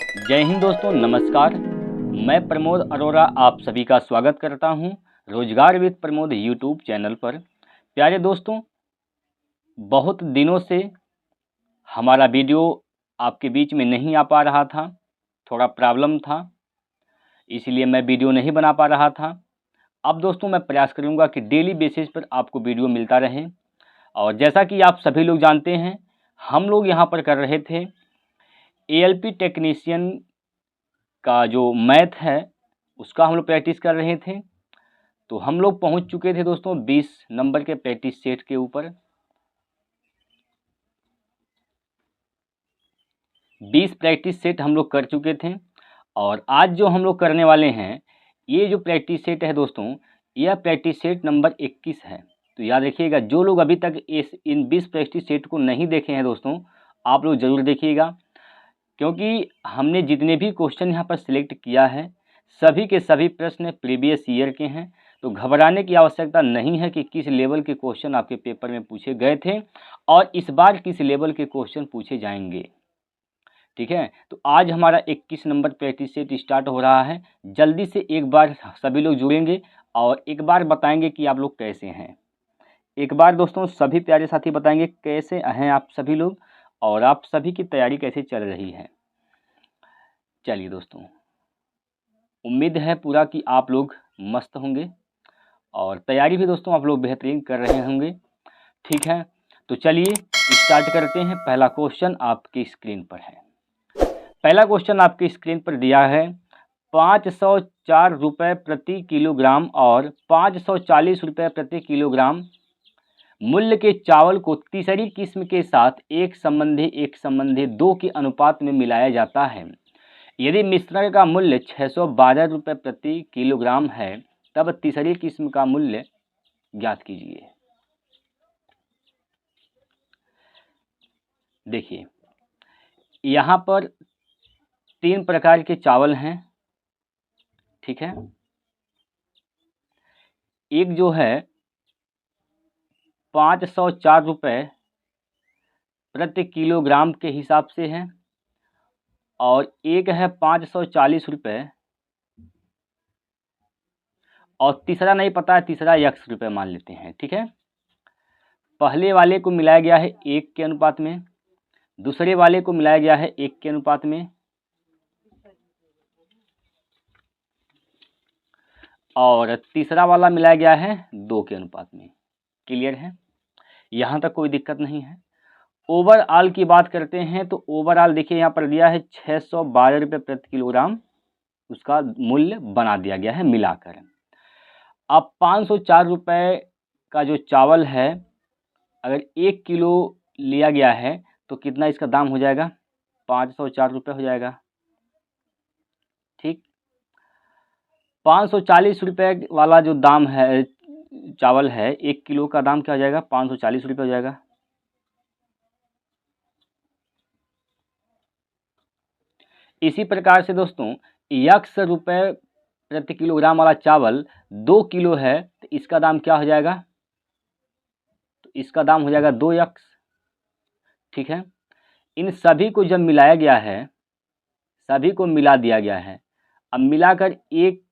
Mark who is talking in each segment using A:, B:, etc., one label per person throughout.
A: जय हिंद दोस्तों, नमस्कार। मैं प्रमोद अरोरा आप सभी का स्वागत करता हूं रोजगार विद प्रमोद यूट्यूब चैनल पर। प्यारे दोस्तों, बहुत दिनों से हमारा वीडियो आपके बीच में नहीं आ पा रहा था, थोड़ा प्रॉब्लम था, इसलिए मैं वीडियो नहीं बना पा रहा था। अब दोस्तों मैं प्रयास करूंगा कि डेली बेसिस पर आपको वीडियो मिलता रहे। और जैसा कि आप सभी लोग जानते हैं, हम लोग यहाँ पर कर रहे थे ALP टेक्नीशियन का जो मैथ है उसका हम लोग प्रैक्टिस कर रहे थे। तो हम लोग पहुंच चुके थे दोस्तों 20 नंबर के प्रैक्टिस सेट के ऊपर। 20 प्रैक्टिस सेट हम लोग कर चुके थे और आज जो हम लोग करने वाले हैं, ये जो प्रैक्टिस सेट है दोस्तों, यह प्रैक्टिस सेट नंबर 21 है। तो याद रखिएगा, जो लोग अभी तक इन 20 प्रैक्टिस सेट को नहीं देखे हैं दोस्तों, आप लोग ज़रूर देखिएगा, क्योंकि हमने जितने भी क्वेश्चन यहाँ पर सिलेक्ट किया है सभी के सभी प्रश्न प्रीवियस ईयर के हैं। तो घबराने की आवश्यकता नहीं है कि किस लेवल के क्वेश्चन आपके पेपर में पूछे गए थे और इस बार किस लेवल के क्वेश्चन पूछे जाएंगे। ठीक है, तो आज हमारा 21 नंबर प्रैक्टिस सेट स्टार्ट हो रहा है। जल्दी से एक बार सभी लोग जुड़ेंगे और एक बार बताएंगे कि आप लोग कैसे हैं। एक बार दोस्तों सभी प्यारे साथी बताएंगे कैसे हैं आप सभी लोग और आप सभी की तैयारी कैसे चल रही है। चलिए दोस्तों, उम्मीद है पूरा कि आप लोग मस्त होंगे और तैयारी भी दोस्तों आप लोग बेहतरीन कर रहे होंगे। ठीक है, तो चलिए स्टार्ट करते हैं। पहला क्वेश्चन आपकी स्क्रीन पर है। पहला क्वेश्चन आपकी स्क्रीन पर दिया है 504 रुपये प्रति किलोग्राम और 540 रुपये प्रति किलोग्राम मूल्य के चावल को तीसरी किस्म के साथ एक संबंधी 2 के अनुपात में मिलाया जाता है। यदि मिश्रण का मूल्य 612 रुपये प्रति किलोग्राम है, तब तीसरी किस्म का मूल्य ज्ञात कीजिए। देखिए, यहाँ पर 3 प्रकार के चावल हैं। ठीक है, एक जो है 504 रुपये प्रति किलोग्राम के हिसाब से है और एक है 540 रुपये और तीसरा नहीं पता है, तीसरा x रुपये मान लेते हैं। ठीक है, पहले वाले को मिलाया गया है 1 के अनुपात में, दूसरे वाले को मिलाया गया है 1 के अनुपात में और तीसरा वाला मिलाया गया है 2 के अनुपात में। क्लियर है, यहाँ तक कोई दिक्कत नहीं है। ओवरऑल की बात करते हैं तो ओवरऑल देखिए यहाँ पर दिया है 612 रुपये प्रति किलोग्राम, उसका मूल्य बना दिया गया है मिलाकर। अब 504 रुपये का जो चावल है, अगर 1 किलो लिया गया है तो कितना इसका दाम हो जाएगा, 504 रुपये हो जाएगा। ठीक, 540 रुपये वाला जो दाम है चावल है, 1 किलो का दाम क्या हो जाएगा, 540 रुपये हो जाएगा। इसी प्रकार से दोस्तों x रुपये प्रति किलोग्राम वाला चावल 2 किलो है तो इसका दाम क्या हो जाएगा, तो इसका दाम हो जाएगा 2x। ठीक है, इन सभी को जब मिलाया गया है, सभी को मिला दिया गया है, अब मिलाकर एक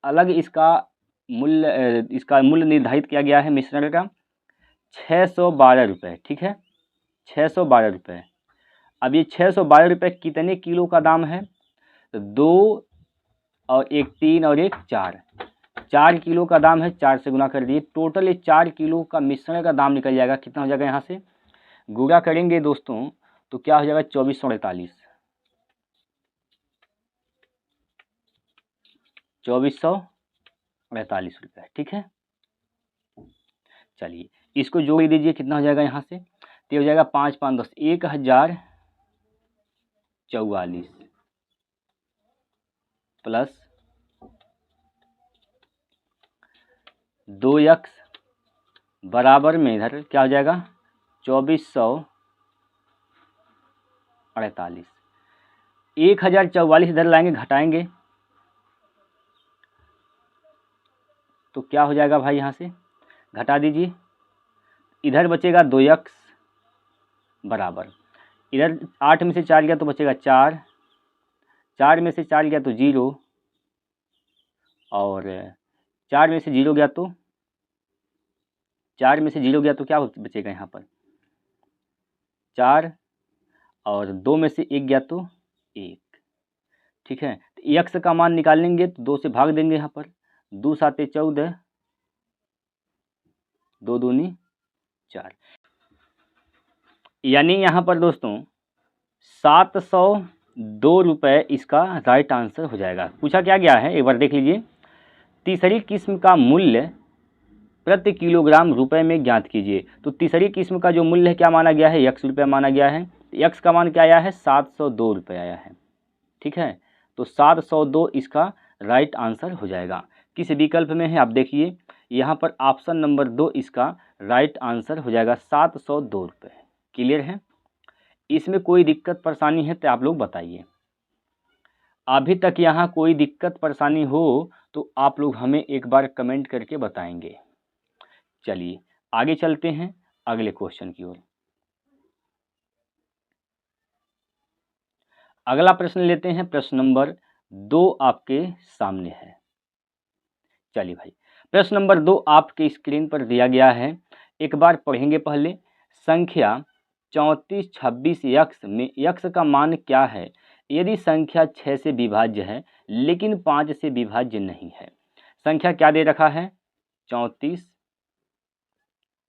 A: अलग इसका मूल्य निर्धारित किया गया है मिश्रण का 612 रुपये। ठीक है, 612 रुपये। अब ये 612 रुपये कितने किलो का दाम है, तो 2 और 1 3 और 1 4 किलो का दाम है। 4 से गुना कर दिए, टोटल ये 4 किलो का मिश्रण का दाम निकल जाएगा। कितना हो जाएगा, यहाँ से गुणा करेंगे दोस्तों तो क्या हो जाएगा, 2448 रुपये। ठीक है, चलिए इसको जोड़ दीजिए, कितना हो जाएगा यहाँ से, तो हो जाएगा 5 5 10 1044 प्लस 2x बराबर में इधर क्या हो जाएगा, 2448। 1044 इधर लाएंगे, घटाएंगे तो क्या हो जाएगा भाई, यहाँ से घटा दीजिए, इधर बचेगा 2x बराबर, इधर 8 में से 4 गया तो बचेगा 4 4 में से 4 गया तो 0, और 4 में से 0 गया तो 4 में से 0 गया तो क्या बचेगा यहाँ पर 4, और 2 में से 1 गया तो 1। ठीक है, तो x का मान निकालेंगे तो 2 से भाग देंगे यहाँ पर, 2 7 14, 2 दूनी 4, यानी यहाँ पर दोस्तों 702 रुपये इसका राइट आंसर हो जाएगा। पूछा क्या गया है एक बार देख लीजिए। तीसरी किस्म का मूल्य प्रति किलोग्राम रुपए में ज्ञात कीजिए। तो तीसरी किस्म का जो मूल्य है क्या माना गया है, x रुपये माना गया है। x का मान क्या आया है 702 रुपये आया है। ठीक है, तो 702 इसका राइट आंसर हो जाएगा। किस विकल्प में है आप देखिए, यहाँ पर ऑप्शन नंबर 2 इसका राइट आंसर हो जाएगा 702 रुपये। क्लियर है, इसमें कोई दिक्कत परेशानी है तो आप लोग बताइए। अभी तक यहाँ कोई दिक्कत परेशानी हो तो आप लोग हमें एक बार कमेंट करके बताएंगे। चलिए आगे चलते हैं अगले क्वेश्चन की ओर। अगला प्रश्न लेते हैं, प्रश्न नंबर 2 आपके सामने है। चलिए भाई, प्रश्न नंबर 2 आपके स्क्रीन पर दिया गया है, एक बार पढ़ेंगे पहले। संख्या 34 26 यक्स में यक्स का मान क्या है यदि संख्या 6 से विभाज्य है लेकिन 5 से विभाज्य नहीं है। संख्या क्या दे रखा है 34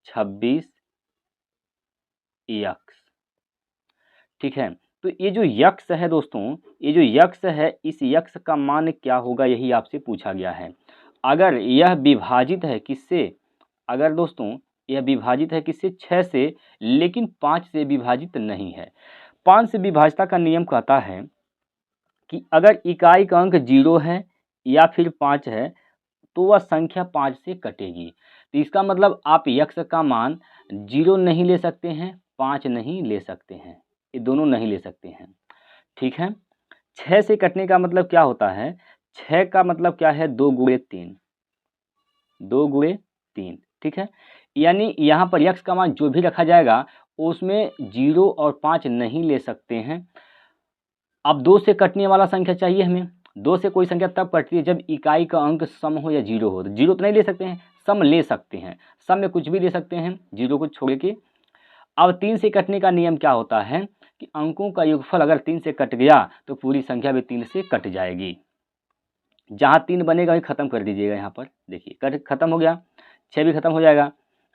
A: 26 यक्स। ठीक है, तो ये जो यक्स है दोस्तों, ये जो यक्स है इस यक्स का मान क्या होगा यही आपसे पूछा गया है। अगर यह विभाजित है किससे, अगर दोस्तों यह विभाजित है किससे 6 से लेकिन 5 से विभाजित नहीं है। 5 से विभाजता का नियम कहता है कि अगर इकाई का अंक 0 है या फिर 5 है तो वह संख्या 5 से कटेगी। तो इसका मतलब आप यक्स का मान 0 नहीं ले सकते हैं, 5 नहीं ले सकते हैं, ये दोनों नहीं ले सकते हैं। ठीक है, 6 से कटने का मतलब क्या होता है, 6 का मतलब क्या है 2 गुणे 3, 2 गुणे 3। ठीक है, यानी यहाँ पर यक्स का मान जो भी रखा जाएगा उसमें 0 और 5 नहीं ले सकते हैं। अब 2 से कटने वाला संख्या चाहिए हमें। 2 से कोई संख्या तब कटती है जब इकाई का अंक सम हो या 0 हो। तो 0 तो नहीं ले सकते हैं, सम ले सकते हैं, सम में कुछ भी ले सकते हैं 0 को छोड़ के। अब 3 से कटने का नियम क्या होता है कि अंकों का योगफल अगर 3 से कट गया तो पूरी संख्या भी 3 से कट जाएगी। जहाँ 3 बनेगा वही खत्म कर दीजिएगा। यहाँ पर देखिए खत्म हो गया, 6 भी खत्म हो जाएगा।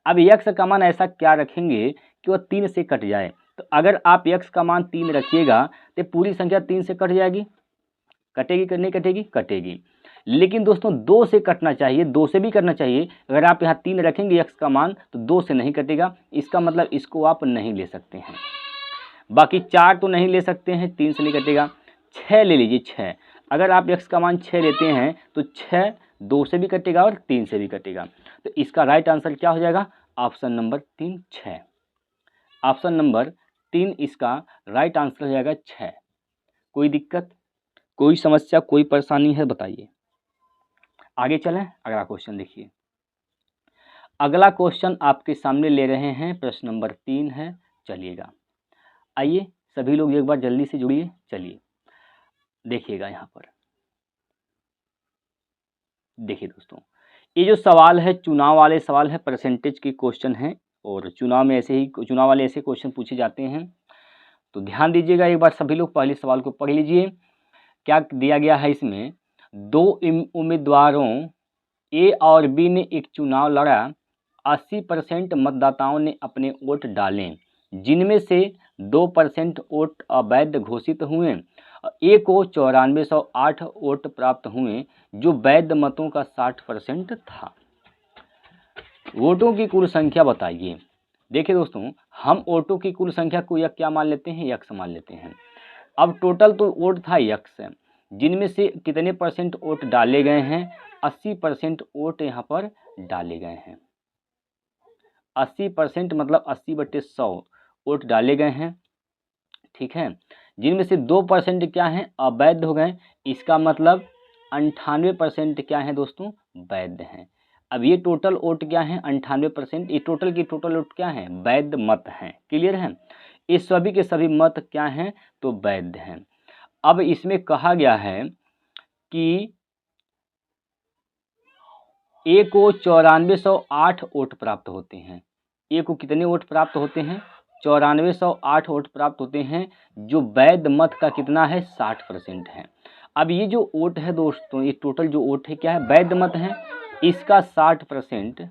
A: अब यक्स का मान ऐसा क्या रखेंगे कि वह 3 से कट जाए। तो अगर आप यक्स का मान 3 रखिएगा तो पूरी संख्या 3 से कट जाएगी, कटेगी कि नहीं कटेगी, कटेगी। लेकिन दोस्तों 2 से कटना चाहिए, 2 से भी करना चाहिए। अगर आप यहाँ 3 रखेंगे यक्स का मान तो 2 से नहीं कटेगा, इसका मतलब इसको आप नहीं ले सकते हैं। बाकी 4 तो नहीं ले सकते हैं, 3 से नहीं कटेगा। 6 ले लीजिए, 6 अगर आप यक्स का मान 6 लेते हैं तो 6 2 से भी कटेगा और 3 से भी कटेगा। तो इसका राइट आंसर क्या हो जाएगा ऑप्शन नंबर 3 6। ऑप्शन नंबर 3 इसका राइट आंसर हो जाएगा 6। कोई दिक्कत, कोई समस्या, कोई परेशानी है बताइए। आगे चलें, अगला क्वेश्चन देखिए। अगला क्वेश्चन आपके सामने ले रहे हैं, प्रश्न नंबर 3 है। चलिएगा, आइए सभी लोग एक बार जल्दी से जुड़िए। चलिए देखिएगा, यहाँ पर देखिए दोस्तों, ये जो सवाल है चुनाव वाले सवाल है, परसेंटेज के क्वेश्चन हैं और चुनाव वाले ऐसे क्वेश्चन पूछे जाते हैं। तो ध्यान दीजिएगा एक बार सभी लोग, पहले सवाल को पढ़ लीजिए। क्या दिया गया है इसमें, 2 उम्मीदवारों ए और बी ने एक चुनाव लड़ा, 80% मतदाताओं ने अपने वोट डाले, जिनमें से 2% वोट अवैध घोषित हुए, ए को 9408 वोट प्राप्त हुए जो वैध मतों का 60% था। वोटों की कुल संख्या बताइए। देखिए दोस्तों, हम वोटों की कुल संख्या को क्या मान लेते हैं, यक्स मान लेते हैं। अब टोटल तो वोट था यक्स, जिनमें से कितने परसेंट वोट डाले गए हैं, 80% वोट यहाँ पर डाले गए हैं। 80% मतलब 80/100 वोट डाले गए हैं। ठीक है, जिनमें से 2% क्या हैं अवैध हो गए, इसका मतलब 98% क्या है दोस्तों वैध हैं। अब ये टोटल वोट क्या है 98%, ये टोटल की टोटल वोट क्या है वैध मत हैं। क्लियर है, ये सभी के सभी मत क्या हैं तो वैध हैं। अब इसमें कहा गया है कि ए को 9408 वोट प्राप्त होते हैं। ए को कितने वोट प्राप्त होते हैं? 9408 वोट प्राप्त होते हैं, जो वैध मत का कितना है? 60% है। अब ये जो वोट है दोस्तों, ये टोटल जो वोट है क्या है? वैध मत है। इसका 60%,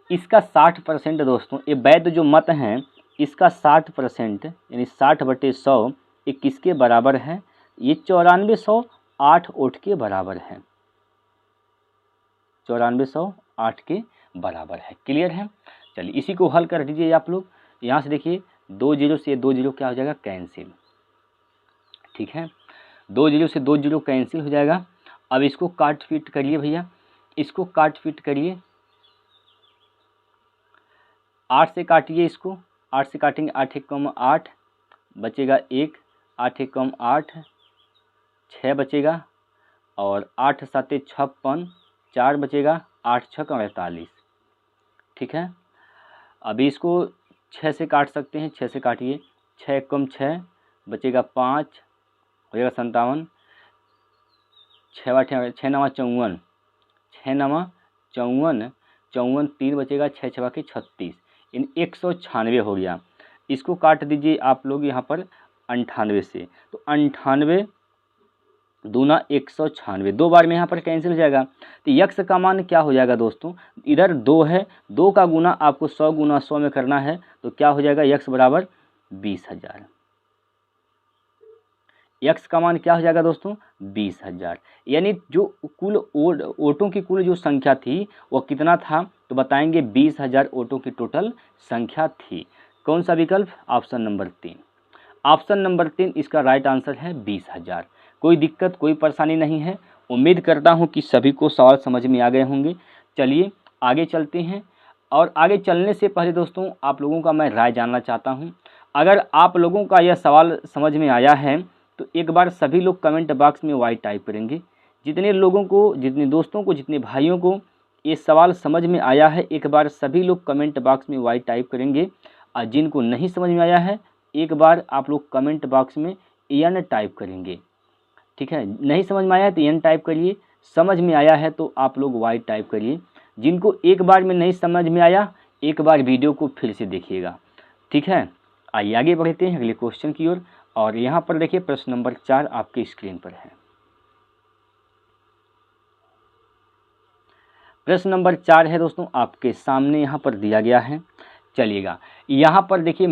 A: इसका 60% दोस्तों, ये वैध जो मत हैं इसका 60% यानी 60/100 ये किसके बराबर है? ये 9408 वोट के बराबर है, 9408 के बराबर है। क्लियर है? चलिए इसी को हल कर दीजिए आप लोग। यहाँ से देखिए 2 जीरो से 2 जीरो क्या हो जाएगा? कैंसिल। ठीक है, 2 जीरो से 2 जीरो कैंसिल हो जाएगा। अब इसको काट पीट करिए भैया, इसको काट पीट करिए। 8 से काटिए इसको, 8 से काटेंगे 8 एक कम 8 बचेगा 1, 8 एक कम 8 6 बचेगा, और 8 7 56 4 बचेगा, 8 6 48। ठीक है, अभी इसको 6 से काट सकते हैं, 6 से काटिए, 6 एक कम 6 बचेगा 5 हो जाएगा 57, 6 9 54, 6 9 54, 54 3 बचेगा, 6 6 के 36, इन 196 हो गया। इसको काट दीजिए आप लोग यहाँ पर 98 से, तो 98 दूना 196, 2 बार में यहाँ पर कैंसिल हो जाएगा। तो यक्स का मान क्या हो जाएगा दोस्तों? इधर 2 है, 2 का गुना आपको 100 गुना 100 में करना है, तो क्या हो जाएगा? यक्स बराबर 20,000। यक्स का मान क्या हो जाएगा दोस्तों? 20,000। यानी जो कुल वोटों की कुल जो संख्या थी वो कितना था? तो बताएंगे 20,000 वोटों की टोटल संख्या थी। कौन सा विकल्प? Option number 3। ऑप्शन नंबर 3 इसका राइट आंसर है 20,000। कोई दिक्कत, कोई परेशानी नहीं है। उम्मीद करता हूँ कि सभी को सवाल समझ में आ गए होंगे। चलिए आगे चलते हैं, और आगे चलने से पहले दोस्तों आप लोगों का मैं राय जानना चाहता हूँ। अगर आप लोगों का यह सवाल समझ में आया है तो एक बार सभी लोग कमेंट बॉक्स में वाई टाइप करेंगे। जितने लोगों को, जितने दोस्तों को, जितने भाइयों को ये सवाल समझ में आया है, एक बार सभी लोग कमेंट बॉक्स में वाई टाइप करेंगे। और जिनको नहीं समझ में आया है, एक बार आप लोग कमेंट बॉक्स में एन टाइप करेंगे। ठीक है, नहीं समझ में आया है तो एन टाइप करिए, समझ में आया है तो आप लोग वाई टाइप करिए। जिनको एक बार में नहीं समझ में आया, एक बार वीडियो को फिर से देखिएगा। ठीक है, आइए आगे बढ़ते हैं अगले क्वेश्चन की ओर। और यहाँ पर देखिए प्रश्न नंबर 4 आपके स्क्रीन पर है। प्रश्न नंबर 4 है दोस्तों आपके सामने, यहाँ पर दिया गया है। चलिएगा, यहाँ पर देखिए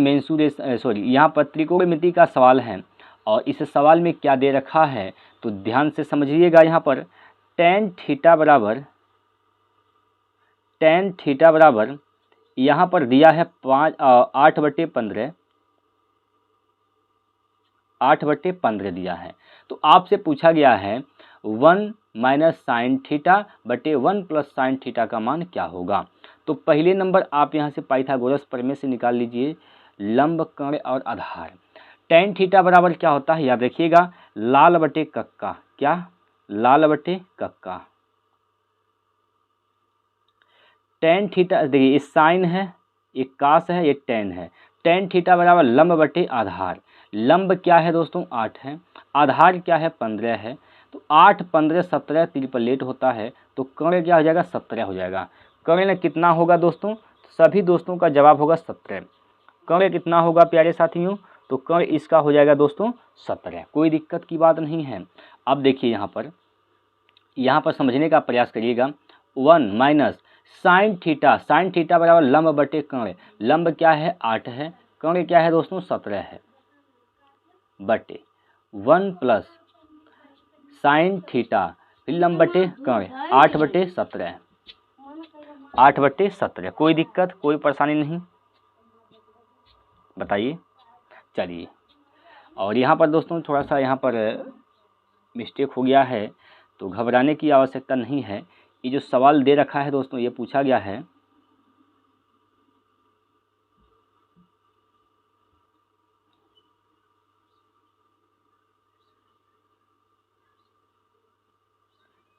A: यहाँ पर त्रिकोणमिति का सवाल है, और इस सवाल में क्या दे रखा है तो ध्यान से समझिएगा। यहाँ पर tan थीटा बराबर यहाँ पर दिया है 8/15, 8/15 दिया है। तो आपसे पूछा गया है 1 माइनस साइन थीटा बटे 1 प्लस साइन थीटा का मान क्या होगा। तो पहले नंबर आप यहाँ से पाइथागोरस प्रमेय से निकाल लीजिए, लंब कर्ण और आधार। tan थीटा बराबर क्या होता है? याद रखिएगा, लाल बटे कक्का। क्या? लाल बटे कक्का। tan थीटा देखिए, ये साइन है, ये कास है, ये tan है। tan थीटा बराबर लंब बटे आधार। लंब क्या है दोस्तों? 8 है, आधार क्या है? 15 है। तो 8 15 17 ट्रिपलेट होता है, तो कर्ण क्या हो जाएगा? 17 हो जाएगा। कर्ण कितना होगा दोस्तों? सभी दोस्तों का जवाब होगा 17। कर्ण कितना होगा प्यारे साथियों? तो कर्ण इसका हो जाएगा दोस्तों 17। कोई दिक्कत की बात नहीं है। अब देखिए यहाँ पर समझने का प्रयास करिएगा। 1 माइनस साइन थीटा बराबर लंब बटे कर्ण। लंब क्या है? 8 है, कर्ण क्या है दोस्तों? 17 है, बटे 1 प्लस साइन थीटा फिर लंब बटे कर्ण, 8/17, 8/17। कोई दिक्कत, कोई परेशानी नहीं, बताइए। चलिए, और यहाँ पर दोस्तों थोड़ा सा यहाँ पर मिस्टेक हो गया है, तो घबराने की आवश्यकता नहीं है। ये जो सवाल दे रखा है दोस्तों, ये पूछा गया है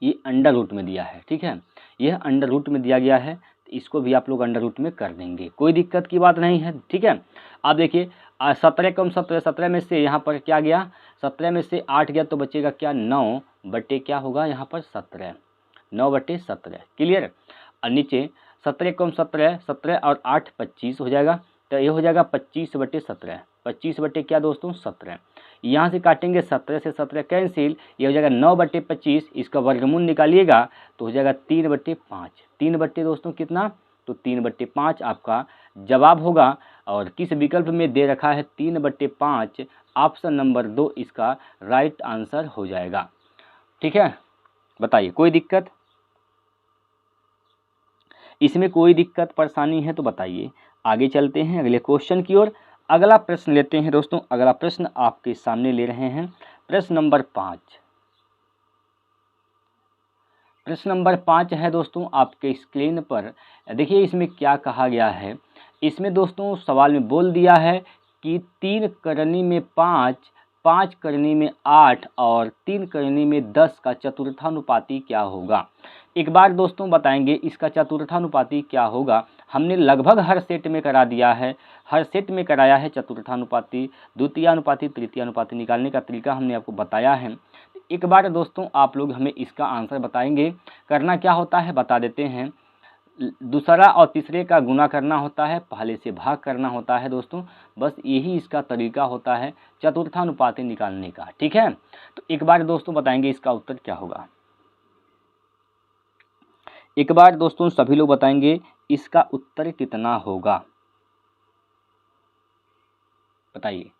A: ये अंडर रूट में दिया है। ठीक है, यह अंडर रूट में दिया गया है, इसको भी आप लोग अंडर रूट में कर देंगे, कोई दिक्कत की बात नहीं है। ठीक है, आप देखिए 17 कम 17, 17 में से यहाँ पर क्या गया, 17 में से 8 गया तो बचेगा क्या, 9 बटे क्या होगा यहाँ पर 17, 9 बटे 17। क्लियर। और नीचे 17 कम 17, 17 और 8 25 हो जाएगा, तो ये हो जाएगा 25 बटे 17, 25 बटे क्या दोस्तों 17। यहाँ से काटेंगे 17 से 17 कैंसिल, ये हो जाएगा 9 बटे 25, इसका वर्गमूल निकालिएगा तो हो जाएगा 3 बटे 5, 3 बटे दोस्तों कितना, तो 3 बटे 5 आपका जवाब होगा। और किस विकल्प में दे रखा है 3 बटे 5, ऑप्शन नंबर 2 इसका राइट आंसर हो जाएगा। ठीक है, बताइए कोई दिक्कत, इसमें कोई दिक्कत परेशानी है तो बताइए। आगे चलते हैं अगले क्वेश्चन की ओर। अगला प्रश्न लेते हैं दोस्तों, अगला प्रश्न आपके सामने ले रहे हैं, प्रश्न नंबर 5। प्रश्न नंबर 5 है दोस्तों आपके स्क्रीन पर। देखिए इसमें क्या कहा गया है, इसमें दोस्तों सवाल में बोल दिया है कि 3 करनी में 5, 5 करनी में 8 और 3 करनी में 10 का चतुर्थानुपाती क्या होगा। एक बार दोस्तों बताएंगे इसका चतुर्थानुपाती क्या होगा। हमने लगभग हर सेट में करा दिया है, हर सेट में कराया है चतुर्थानुपाती, द्वितीयानुपाती, तृतीयानुपाती निकालने का तरीका हमने आपको बताया है। एक बार दोस्तों आप लोग हमें इसका आंसर बताएंगे। करना क्या होता है बता देते हैं, दूसरा और तीसरे का गुना करना होता है, पहले से भाग करना होता है दोस्तों, बस यही इसका तरीका होता है चतुर्थानुपाती निकालने का। ठीक है, तो एक बार दोस्तों बताएंगे इसका उत्तर क्या होगा। एक बार दोस्तों सभी लोग बताएंगे इसका उत्तर कितना होगा, बताइए।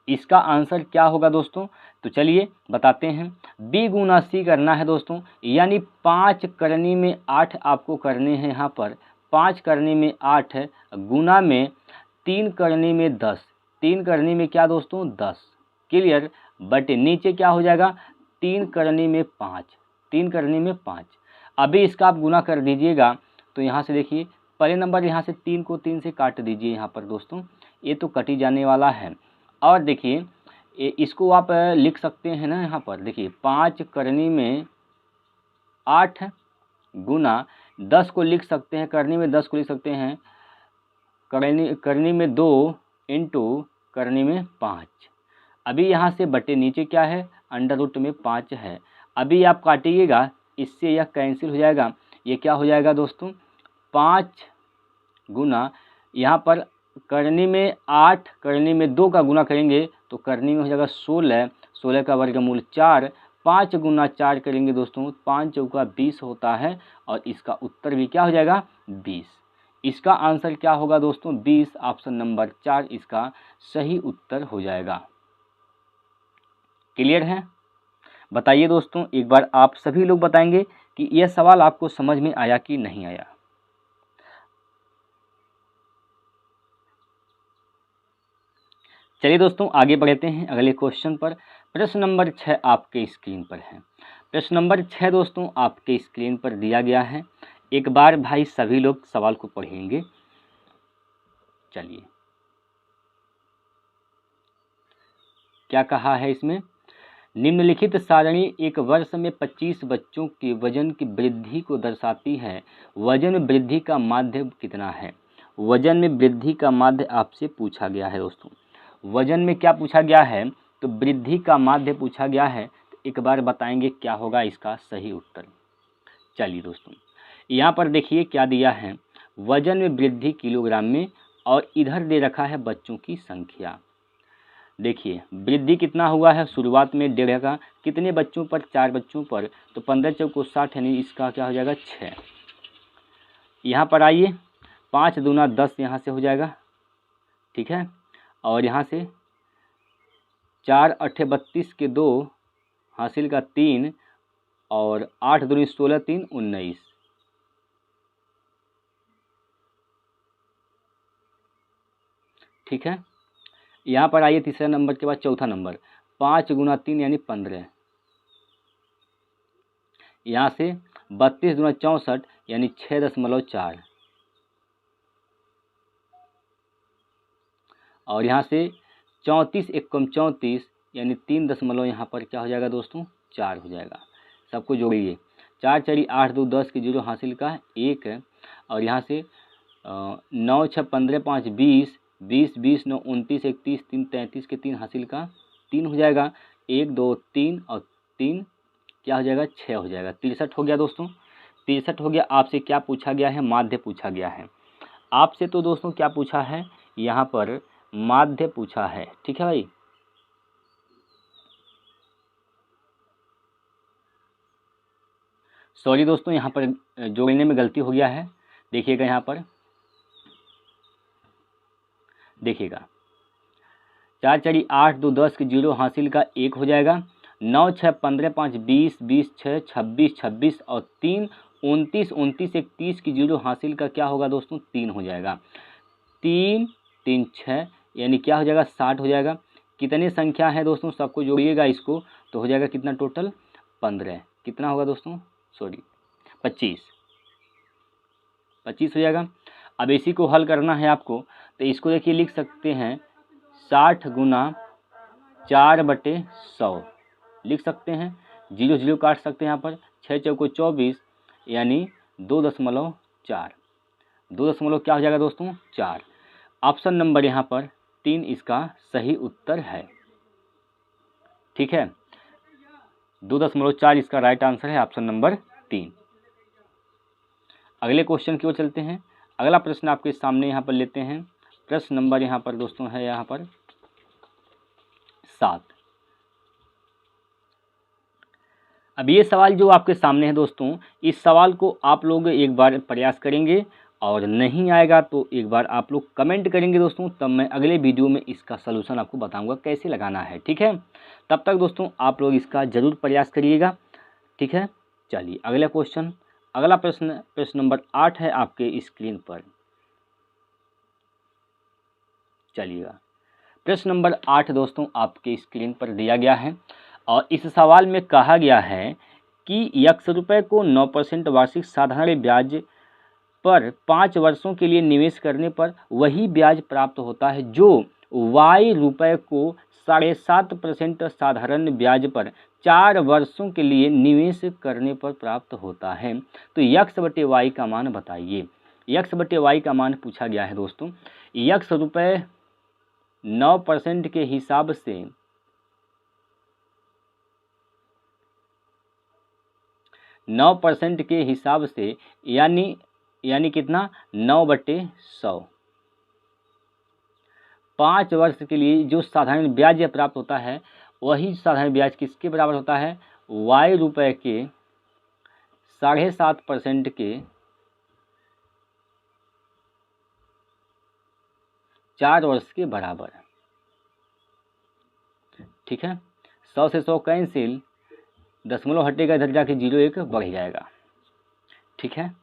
A: इसका आंसर क्या होगा दोस्तों, तो चलिए बताते हैं। बी गुना सी करना है दोस्तों, यानी 5 करनी में 8 आपको करने हैं यहाँ पर, 5 करनी में 8 है गुना में 3 करनी में 10, 3 करनी में क्या दोस्तों 10। क्लियर। बटे नीचे क्या हो जाएगा 3 करनी में 5, 3 करनी में 5। अभी इसका आप गुना कर दीजिएगा तो यहाँ से देखिए पहले नंबर यहाँ से 3 को 3 से काट दीजिए यहाँ पर दोस्तों, ये तो कटी जाने वाला है। और देखिए इसको आप लिख सकते हैं ना, यहाँ पर देखिए 5 करनी में 8 गुना 10 को लिख सकते हैं, करनी में 10 को लिख सकते हैं, करनी में 2 इंटू करनी में 5। अभी यहाँ से बटे नीचे क्या है अंडर रूट में 5 है। अभी आप काटिएगा इससे यह कैंसिल हो जाएगा, ये क्या हो जाएगा दोस्तों 5 गुना यहाँ पर करनी में 8, करनी में 2 का गुना करेंगे तो करनी में हो जाएगा 16, 16 का वर्गमूल 4, 5 गुना 4 करेंगे दोस्तों 5 चौका 20 होता है और इसका उत्तर भी क्या हो जाएगा 20। इसका आंसर क्या होगा दोस्तों 20, ऑप्शन नंबर 4 इसका सही उत्तर हो जाएगा। क्लियर है, बताइए दोस्तों एक बार आप सभी लोग बताएंगे कि यह सवाल आपको समझ में आया कि नहीं आया। चलिए दोस्तों आगे बढ़ते हैं अगले क्वेश्चन पर। प्रश्न नंबर 6 आपके स्क्रीन पर है। प्रश्न नंबर 6 दोस्तों आपके स्क्रीन पर दिया गया है। एक बार भाई सभी लोग सवाल को पढ़ेंगे। चलिए क्या कहा है इसमें, निम्नलिखित सारणी एक वर्ष में 25 बच्चों के वजन की वृद्धि को दर्शाती है। वजन वृद्धि का माध्य कितना है। वजन में वृद्धि का माध्य आपसे पूछा गया है दोस्तों। वजन में क्या पूछा गया है, तो वृद्धि का माध्य पूछा गया है। तो एक बार बताएंगे क्या होगा इसका सही उत्तर। चलिए दोस्तों यहाँ पर देखिए क्या दिया है, वजन में वृद्धि किलोग्राम में और इधर दे रखा है बच्चों की संख्या। देखिए वृद्धि कितना हुआ है, शुरुआत में 1.5 का, कितने बच्चों पर 4 बच्चों पर, तो 15 चौको 60 यानी इसका क्या हो जाएगा 6। यहाँ पर आइए 5 दूना 10 यहाँ से हो जाएगा, ठीक है। और यहाँ से 4 8 32 के 2 हासिल का 3 और 8 दूनी 16 3 19। ठीक है, यहाँ पर आइए तीसरा नंबर के बाद चौथा नंबर 5 गुना 3 यानी 15। यहाँ से 32 दूना 64 यानी 6.4। और यहाँ से 34 एकम 34 यानी 3 दशमलव यहाँ पर क्या हो जाएगा दोस्तों 4 हो जाएगा। सबको जोड़िए। 4 चरी 8 2 10 के 0 हासिल का 1 है, और यहाँ से 9 6 15 5 20 20 20 9 29 31 3 33 के 3 हासिल का 3 हो जाएगा। 1 2 3 और 3 क्या हो जाएगा 6 हो जाएगा। 63 हो गया दोस्तों, 63 हो गया। आपसे क्या पूछा गया है, माध्य पूछा गया है आपसे। तो दोस्तों क्या पूछा है यहाँ पर, माध्य पूछा है। ठीक है भाई, सॉरी दोस्तों यहाँ पर जोड़ने में गलती हो गया है। देखिएगा यहाँ पर, देखिएगा 4 चरी 8 2 10 के 0 हासिल का 1 हो जाएगा। 9 6 15 5 20 20 6 26 26 और 3 29 29 1 30 की 0 हासिल का क्या होगा दोस्तों 3 हो जाएगा। 3 3 6 यानी क्या हो जाएगा 60 हो जाएगा। कितनी संख्या है दोस्तों, सबको जोड़िएगा इसको तो हो जाएगा कितना टोटल 15। कितना होगा दोस्तों, सॉरी 25 हो जाएगा। अब इसी को हल करना है आपको, तो इसको देखिए लिख सकते हैं 60 गुना 4/100 लिख सकते हैं। 0 0 काट सकते हैं यहाँ पर। 6 चौको 24 यानी 2.4 2 क्या हो जाएगा दोस्तों 4। ऑप्शन नंबर यहाँ पर 3 इसका सही उत्तर है। ठीक है, 2.4 इसका राइट आंसर है, ऑप्शन नंबर 3। अगले क्वेश्चन की ओर चलते हैं। अगला प्रश्न आपके सामने यहाँ पर लेते हैं। प्रश्न नंबर यहाँ पर दोस्तों है यहाँ पर 7। अब ये सवाल जो आपके सामने है दोस्तों, इस सवाल को आप लोग एक बार प्रयास करेंगे और नहीं आएगा तो एक बार आप लोग कमेंट करेंगे दोस्तों, तब मैं अगले वीडियो में इसका सलूशन आपको बताऊंगा कैसे लगाना है। ठीक है, तब तक दोस्तों आप लोग इसका ज़रूर प्रयास करिएगा। ठीक है, चलिए अगला क्वेश्चन, अगला प्रश्न नंबर 8 है आपके स्क्रीन पर। चलिएगा, प्रश्न नंबर 8 दोस्तों आपके स्क्रीन पर दिया गया है और इस सवाल में कहा गया है कि x रुपये को 9% वार्षिक साधारण ब्याज पर 5 वर्षों के लिए निवेश करने पर वही ब्याज प्राप्त होता है जो y रुपये को 7.5% साधारण ब्याज पर 4 वर्षों के लिए निवेश करने पर प्राप्त होता है। तो x/y का मान बताइए। x/y का मान पूछा गया है दोस्तों। x रुपये 9% के हिसाब से 9% के हिसाब से यानी कितना 9/100 5 वर्ष के लिए जो साधारण ब्याज प्राप्त होता है वही साधारण ब्याज किसके बराबर होता है, y रुपये के 7.5% के 4 वर्ष के बराबर। ठीक है, 100 से 100 कैंसिल, दशमलव हटेगा, इधर जाके 0 1 बढ़ जाएगा। ठीक है,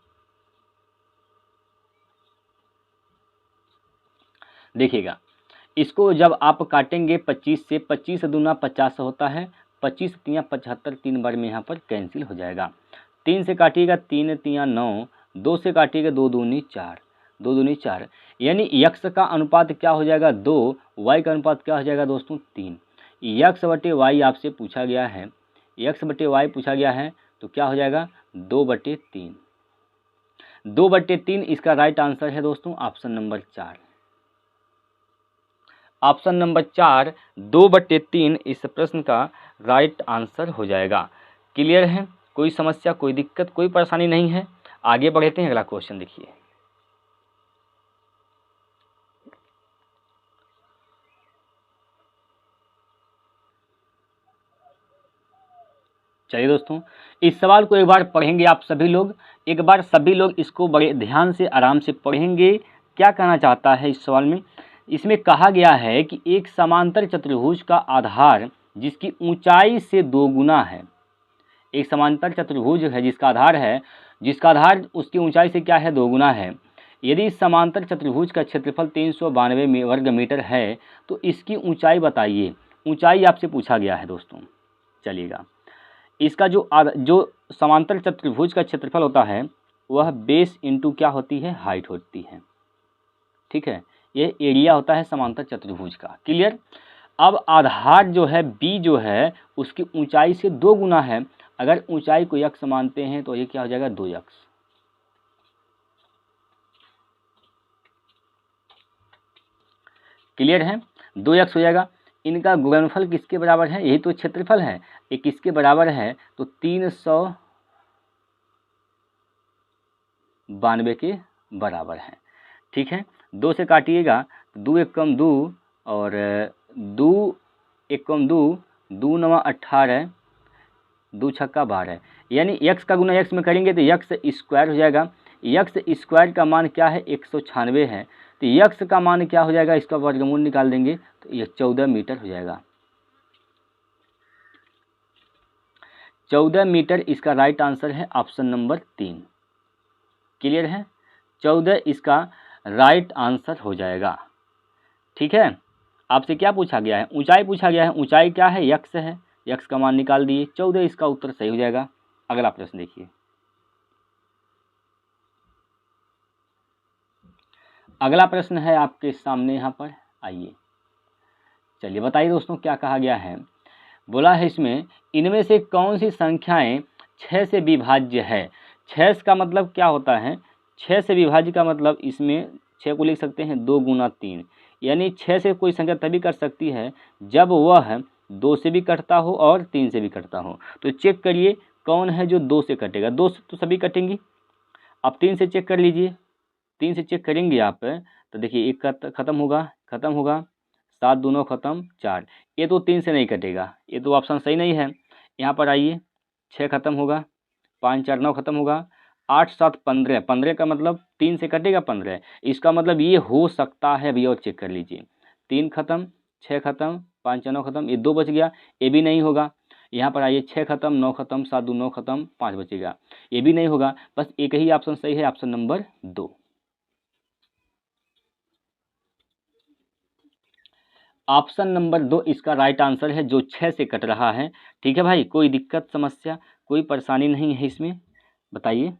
A: देखिएगा इसको जब आप काटेंगे 25 से, 25 दूना 50 होता है, 25 तिया 75 3 बार में यहाँ पर कैंसिल हो जाएगा। 3 से काटिएगा 3 तिया 9, 2 से काटिएगा 2 दूनी 4, 2 दूनी 4 यानी x का अनुपात क्या हो जाएगा 2, y का अनुपात क्या हो जाएगा दोस्तों 3। x/y आपसे पूछा गया है, x/y पूछा गया है तो क्या हो जाएगा 2/3। 2/3 इसका राइट आंसर है दोस्तों ऑप्शन नंबर 4। ऑप्शन नंबर 4 2/3 इस प्रश्न का राइट आंसर हो जाएगा। क्लियर है, कोई समस्या, कोई दिक्कत, कोई परेशानी नहीं है। आगे बढ़ते हैं, अगला क्वेश्चन देखिए। चलिए दोस्तों, इस सवाल को एक बार पढ़ेंगे आप सभी लोग, एक बार सभी लोग इसको बड़े ध्यान से आराम से पढ़ेंगे। क्या कहना चाहता है इस सवाल में, इसमें कहा गया है कि एक समांतर चतुर्भुज का आधार जिसकी ऊंचाई से 2 गुना है। एक समांतर चतुर्भुज है जिसका आधार उसकी ऊंचाई से क्या है 2 गुना है। यदि इस समांतर चतुर्भुज का क्षेत्रफल 392 वर्ग मीटर है तो इसकी ऊंचाई बताइए। ऊंचाई आपसे पूछा गया है दोस्तों। चलिएगा, इसका जो समांतर चतुर्भुज का क्षेत्रफल होता है वह बेस इंटू क्या होती है, हाइट होती है। ठीक है, ये एरिया होता है समांतर चतुर्भुज का। क्लियर। अब आधार जो है b जो है उसकी ऊंचाई से 2 गुना है। अगर ऊंचाई को यक्स मानते हैं तो ये क्या हो जाएगा 2x। क्लियर है, 2x हो जाएगा। इनका गुणनफल किसके बराबर है, यही तो क्षेत्रफल है, ये किसके बराबर है तो 392 के बराबर है। ठीक है, 2 से काटिएगा तो 2 एक कम 2 और 2 एक कम 2, 2 नवा 18, 2 छक्का 12, यानी x का गुना x में करेंगे तो x स्क्वायर हो जाएगा। x स्क्वायर का मान क्या है 196 है, तो x का मान क्या हो जाएगा, इसका वर्गमूल निकाल देंगे तो ये 14 मीटर हो जाएगा। 14 मीटर इसका राइट आंसर है ऑप्शन नंबर 3। क्लियर है, 14 इसका राइट आंसर हो जाएगा। ठीक है, आपसे क्या पूछा गया है, ऊंचाई पूछा गया है, ऊंचाई क्या है यक्स है, यक्स का मान निकाल दिए, 14 इसका उत्तर सही हो जाएगा। अगला प्रश्न देखिए, अगला प्रश्न है आपके सामने यहाँ पर, आइए चलिए बताइए दोस्तों क्या कहा गया है। बोला है इसमें इनमें से कौन सी संख्याएं 6 से विभाज्य है। 6 का मतलब क्या होता है, 6 से विभाज्य का मतलब इसमें 6 को लिख सकते हैं 2 गुना 3, यानी 6 से कोई संख्या तभी कट सकती है जब वह 2 से भी कटता हो और 3 से भी कटता हो। तो चेक करिए कौन है जो 2 से कटेगा, 2 से तो सभी कटेंगी। अब 3 से चेक कर लीजिए, 3 से चेक करेंगे आप तो देखिए एक खत्म होगा 7 दूनों खत्म 4, ये तो 3 से नहीं कटेगा, ये तो ऑप्शन सही नहीं है। यहाँ पर आइए 6 खत्म होगा, 5 4 9 खत्म होगा, 8 7 15, 15 का मतलब 3 से कटेगा 15, इसका मतलब ये हो सकता है भैया, और चेक कर लीजिए 3 खत्म 6 खत्म 5 9 खत्म, ये 2 बच गया, ये भी नहीं होगा। यहाँ पर आइए 6 खत्म 9 खत्म 7 2 9 खत्म 5 बचेगा, ये भी नहीं होगा। बस एक ही ऑप्शन सही है, ऑप्शन नंबर 2। ऑप्शन नंबर 2 इसका राइट आंसर है, जो 6 से कट रहा है। ठीक है भाई, कोई दिक्कत समस्या कोई परेशानी नहीं है इसमें, बताइए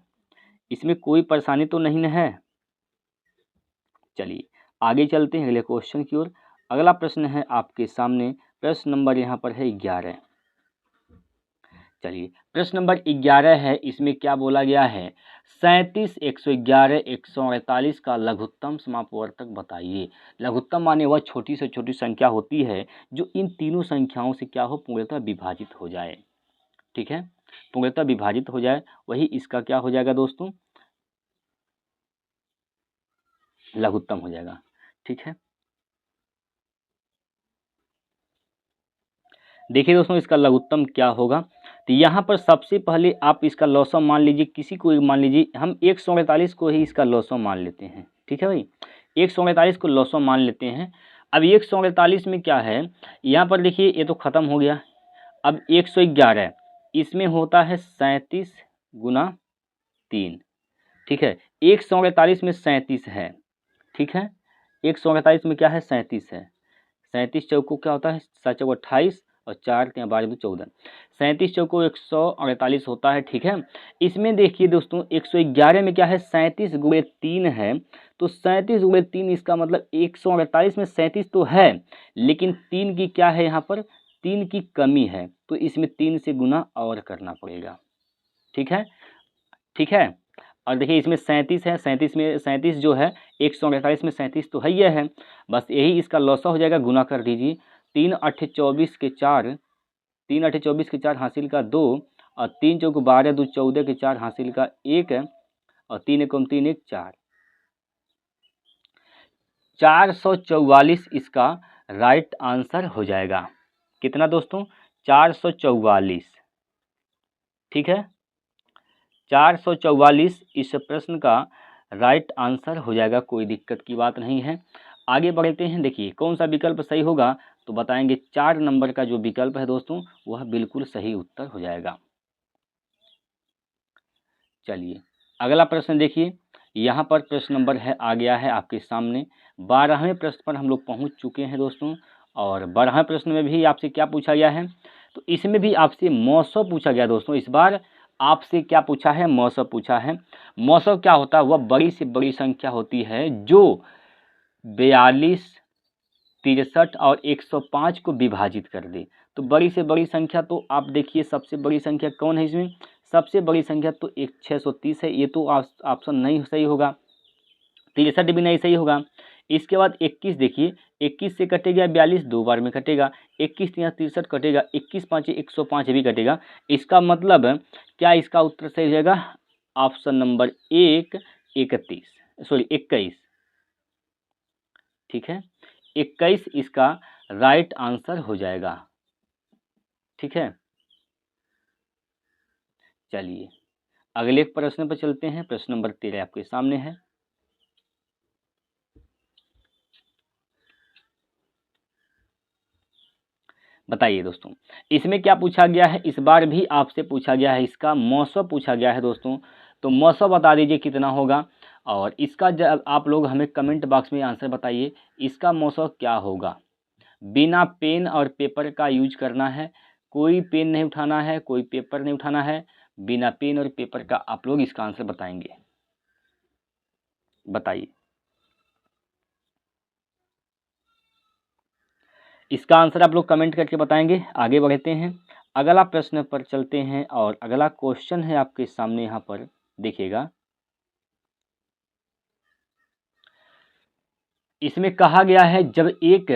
A: इसमें कोई परेशानी तो नहीं है। चलिए आगे चलते हैं अगले क्वेश्चन की ओर। अगला प्रश्न है आपके सामने, प्रश्न नंबर यहाँ पर है 11। चलिए प्रश्न नंबर 11 है, इसमें क्या बोला गया है, 37 111 148 का लघुत्तम समापवर्तक बताइए। लघुत्तम माने वह छोटी से छोटी संख्या होती है जो इन तीनों संख्याओं से क्या हो, पूर्णतः विभाजित हो जाए। ठीक है, पूर्णतः विभाजित हो जाए, वही इसका क्या हो जाएगा दोस्तों, लघुत्तम हो जाएगा। ठीक है, देखिए दोस्तों इसका लघुत्तम क्या होगा, तो यहाँ पर सबसे पहले आप इसका लौसम मान लीजिए, किसी को मान लीजिए, हम 148 को ही इसका लौसम मान लेते हैं। ठीक है भाई, 148 को लौसम मान लेते हैं। अब 148 में क्या है, यहाँ पर देखिए ये तो ख़त्म हो गया। अब 111 इसमें होता है 37 गुना 3। ठीक है, 148 में 37 है। ठीक है, 148 में क्या है 37 है, 37 चौको क्या होता है 7 चौको 28 और 4 3 12 2 14, 37 चौको 148 होता है। ठीक है, इसमें देखिए दोस्तों 111 में क्या है 37 गुणे 3 है, तो 37 गुणे 3 इसका मतलब 148 में 37 तो है, लेकिन 3 की क्या है, यहाँ पर 3 की कमी है, तो इसमें 3 से गुना और करना पड़ेगा। ठीक है, ठीक है, और देखिए इसमें 37 है, 37 में 37 जो है 148 में 37 तो है ये है, बस यही इसका लौसा हो जाएगा, गुना कर दीजिए। 3 8 24 के 4, 3 8 24 के 4 हासिल का 2, और 3 चौको 12 2 14 के 4 हासिल का 1, और 3 एकम 3 1 4, 444 इसका राइट आंसर हो जाएगा। कितना दोस्तों, 444। ठीक है, 444 इस प्रश्न का राइट आंसर हो जाएगा, कोई दिक्कत की बात नहीं है। आगे बढ़ते हैं, देखिए कौन सा विकल्प सही होगा, तो बताएंगे 4 नंबर का जो विकल्प है दोस्तों वह बिल्कुल सही उत्तर हो जाएगा। चलिए अगला प्रश्न देखिए, यहाँ पर प्रश्न नंबर है आ गया है आपके सामने, 12वें प्रश्न पर हम लोग पहुँच चुके हैं दोस्तों। और 12वें प्रश्न में भी आपसे क्या पूछा गया है, तो इसमें भी आपसे मौसम पूछा गया दोस्तों। इस बार आपसे क्या पूछा है, मौसम पूछा है। मौसम क्या होता है, वह बड़ी से बड़ी संख्या होती है जो 42 63 और 105 को विभाजित कर दे। तो बड़ी से बड़ी संख्या तो आप देखिए सबसे बड़ी संख्या कौन है इसमें, सबसे बड़ी संख्या तो 630 है, ये तो ऑप्शन नहीं सही होगा। 63 भी नहीं सही होगा। इसके बाद 21 देखिए, 21 से कटेगा 42, 2 बार में कटेगा। 21 या 63 कटेगा, 21 5 105 भी कटेगा। इसका मतलब क्या इसका उत्तर सही हो जाएगा, ऑप्शन नंबर 1 21। ठीक है, 21 इसका राइट आंसर हो जाएगा। ठीक है, चलिए अगले प्रश्न पर चलते हैं। प्रश्न नंबर 13 आपके सामने है। बताइए दोस्तों, इसमें क्या पूछा गया है, इस बार भी आपसे पूछा गया है, इसका मौसम पूछा गया है दोस्तों। तो मौसम बता दीजिए कितना होगा, और इसका जब आप लोग हमें कमेंट बॉक्स में आंसर बताइए, इसका मौसम क्या होगा। बिना पेन और पेपर का यूज करना है, कोई पेन नहीं उठाना है, कोई पेपर नहीं उठाना है, बिना पेन और पेपर का आप लोग इसका आंसर बताएंगे। बताइए, इसका आंसर आप लोग कमेंट करके बताएंगे। आगे बढ़ते हैं, अगला प्रश्न पर चलते हैं, और अगला क्वेश्चन है आपके सामने, यहाँ पर देखिएगा। इसमें कहा गया है, जब एक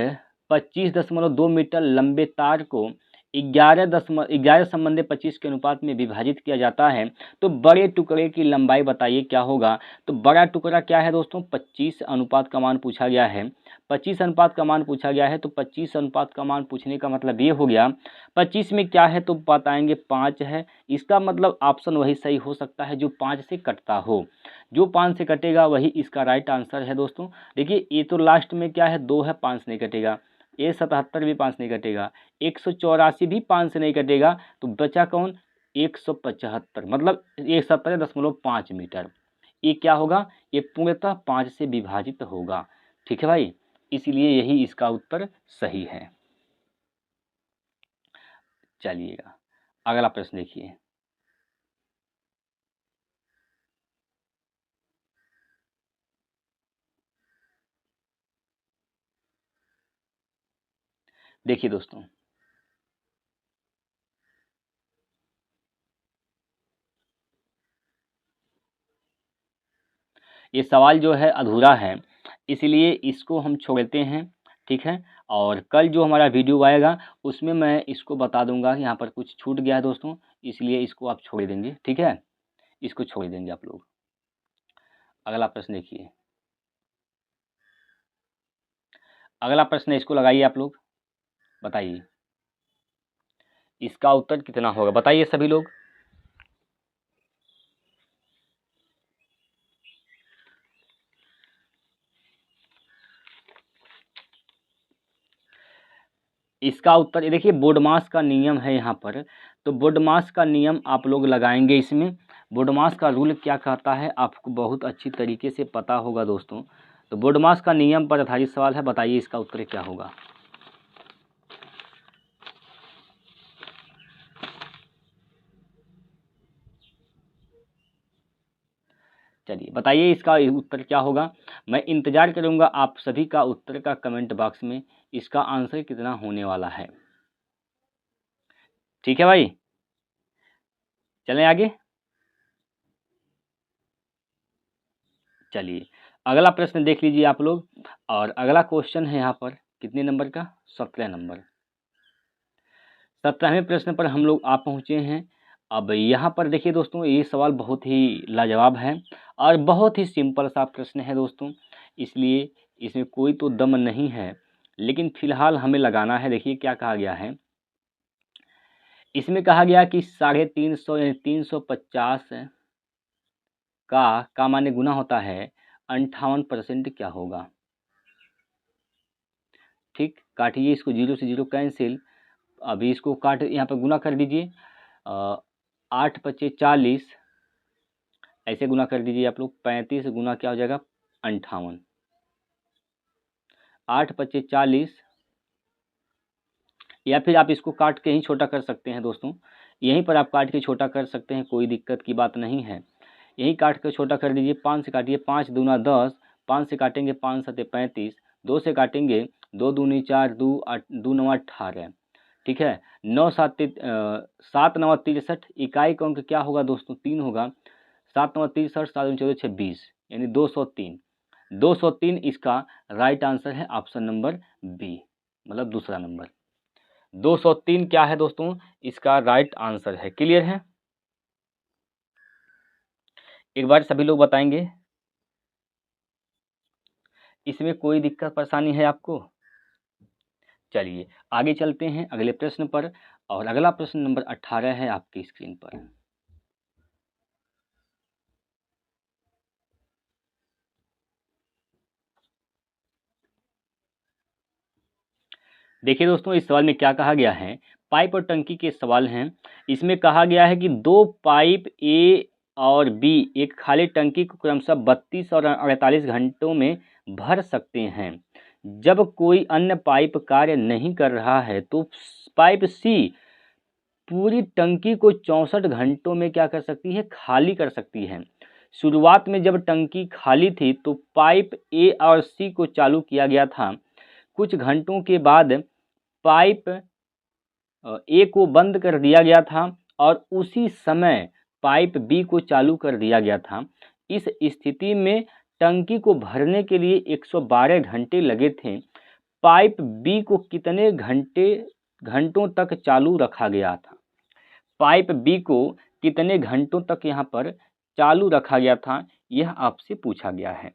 A: 25.2 मीटर लंबे तार को 11 संबंधी 25 के अनुपात में विभाजित किया जाता है, तो बड़े टुकड़े की लंबाई बताइए क्या होगा। तो बड़ा टुकड़ा क्या है दोस्तों, 25 अनुपात का मान पूछा गया है। 25 अनुपात का मान पूछा गया है, तो 25 अनुपात का मान पूछने का मतलब ये हो गया, 25 में क्या है तो बताएंगे 5 है। इसका मतलब ऑप्शन वही सही हो सकता है जो 5 से कटता हो, जो 5 से कटेगा वही इसका राइट आंसर है दोस्तों। देखिए ये तो लास्ट में क्या है, 2 है, 5 नहीं कटेगा। ये 77 भी 5 नहीं कटेगा, 184 भी 5 से नहीं कटेगा, तो बचा कौन, 175, मतलब ये 17.5 मीटर। ये क्या होगा, ये पूर्णतः 5 से विभाजित होगा। ठीक है भाई, इसलिए यही इसका उत्तर सही है। चलिएगा अगला प्रश्न देखिए। देखिए दोस्तों, ये सवाल जो है अधूरा है, इसलिए इसको हम छोड़ते हैं। ठीक है, और कल जो हमारा वीडियो आएगा उसमें मैं इसको बता दूंगा, यहाँ पर कुछ छूट गया है दोस्तों, इसलिए इसको आप छोड़ देंगे। ठीक है, इसको छोड़ देंगे आप लोग। अगला प्रश्न देखिए, अगला प्रश्न इसको लगाइए आप लोग, बताइए इसका उत्तर कितना होगा, बताइए सभी लोग। इसका उत्तर ये देखिए, बोडमास का नियम है यहाँ पर, तो बोडमास का नियम आप लोग लगाएंगे इसमें। बोडमास का रूल क्या कहता है आपको बहुत अच्छी तरीके से पता होगा दोस्तों। तो बोडमास का नियम पर आधारित सवाल है, बताइए इसका उत्तर क्या होगा। चलिए बताइए इसका उत्तर क्या होगा। मैं इंतज़ार करूँगा आप सभी का उत्तर का कमेंट बॉक्स में, इसका आंसर कितना होने वाला है। ठीक है भाई, चलें आगे। चलिए अगला प्रश्न देख लीजिए आप लोग, और अगला क्वेश्चन है यहाँ पर कितने नंबर का, 17 नंबर। 17वें प्रश्न पर हम लोग आ पहुँचे हैं। अब यहाँ पर देखिए दोस्तों, ये सवाल बहुत ही लाजवाब है और बहुत ही सिंपल सा प्रश्न है दोस्तों, इसलिए इसमें कोई तो दम नहीं है, लेकिन फ़िलहाल हमें लगाना है। देखिए क्या कहा गया है, इसमें कहा गया कि 350 यानी 350 का माने गुना होता है 58% क्या होगा। ठीक, काटिए इसको, 0 से 0 कैंसिल। अभी इसको काट यहाँ पर गुना कर दीजिए, 8 पच्चे 40, ऐसे गुना कर दीजिए आप लोग। 35 गुना क्या हो जाएगा, 58। 8 पच्चे 40, या फिर आप इसको काट के ही छोटा कर सकते हैं दोस्तों, यहीं पर आप काट के छोटा कर सकते हैं, कोई दिक्कत की बात नहीं है। यहीं काट कर छोटा कर दीजिए। 5 से काटिए, 5 दूना 10, 5 से काटेंगे 5 सते 35, 2 से काटेंगे 2 दूनी 4, 2 8, 2 9 18। ठीक है। 7 9 63, इकाई का अंक क्या होगा दोस्तों? 3 होगा। 7 9 63, 7 14 26, यानी 203। 203 इसका राइट आंसर है ऑप्शन नंबर बी, मतलब दूसरा नंबर। 203 क्या है दोस्तों? इसका राइट आंसर है। क्लियर है? एक बार सभी लोग बताएंगे। इसमें कोई दिक्कत परेशानी है आपको? चलिए आगे चलते हैं अगले प्रश्न पर, और अगला प्रश्न नंबर 18 है आपकी स्क्रीन पर। देखिए दोस्तों, इस सवाल में क्या कहा गया है, पाइप और टंकी के सवाल हैं। इसमें कहा गया है कि दो पाइप ए और बी एक खाली टंकी को क्रमशः 32 और 48 घंटों में भर सकते हैं। जब कोई अन्य पाइप कार्य नहीं कर रहा है तो पाइप सी पूरी टंकी को 64 घंटों में क्या कर सकती है? खाली कर सकती है। शुरुआत में जब टंकी खाली थी तो पाइप ए और सी को चालू किया गया था। कुछ घंटों के बाद पाइप ए को बंद कर दिया गया था और उसी समय पाइप बी को चालू कर दिया गया था। इस स्थिति में टंकी को भरने के लिए 112 घंटे लगे थे। पाइप बी को कितने घंटों तक चालू रखा गया था? पाइप बी को कितने घंटों तक यहाँ पर चालू रखा गया था, यह आपसे पूछा गया है।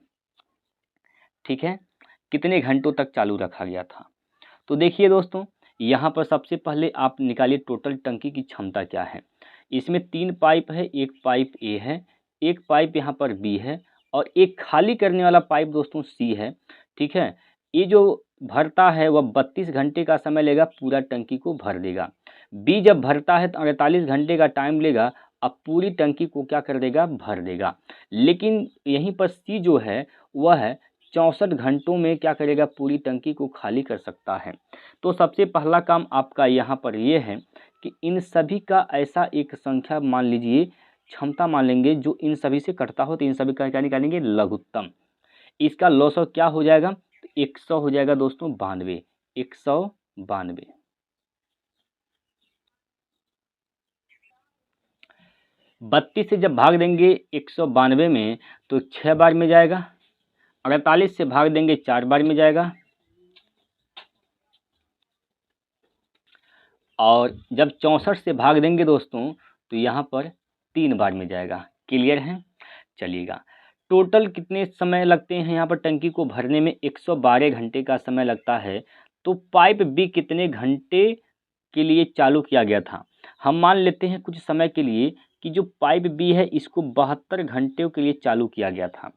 A: ठीक है, कितने घंटों तक चालू रखा गया था? तो देखिए दोस्तों, यहाँ पर सबसे पहले आप निकालिए टोटल टंकी की क्षमता क्या है। इसमें 3 पाइप है, एक पाइप ए है, एक पाइप यहाँ पर बी है और एक खाली करने वाला पाइप दोस्तों सी है। ठीक है, ये जो भरता है वह 32 घंटे का समय लेगा, पूरा टंकी को भर देगा। बी जब भरता है तो 48 घंटे का टाइम लेगा, अब पूरी टंकी को क्या कर देगा? भर देगा। लेकिन यहीं पर सी जो है वह 64 घंटों में क्या करेगा? पूरी टंकी को खाली कर सकता है। तो सबसे पहला काम आपका यहाँ पर ये है कि इन सभी का ऐसा एक संख्या मान लीजिए, क्षमता मान लेंगे जो इन सभी से कटता हो, तो इन सभी का क्या निकालेंगे? लघुत्तम। इसका लॉसव क्या हो जाएगा? 100 हो जाएगा दोस्तों, 92, 192। 32 से जब भाग देंगे 192 में तो 6 बार में जाएगा। 48 से भाग देंगे 4 बार में जाएगा, और जब 64 से भाग देंगे दोस्तों तो यहाँ पर 3 बार में जाएगा। क्लियर है? चलिएगा, टोटल कितने समय लगते हैं यहाँ पर टंकी को भरने में? 112 घंटे का समय लगता है। तो पाइप बी कितने घंटे के लिए चालू किया गया था? हम मान लेते हैं कुछ समय के लिए कि जो पाइप बी है इसको 72 घंटे के लिए चालू किया गया था।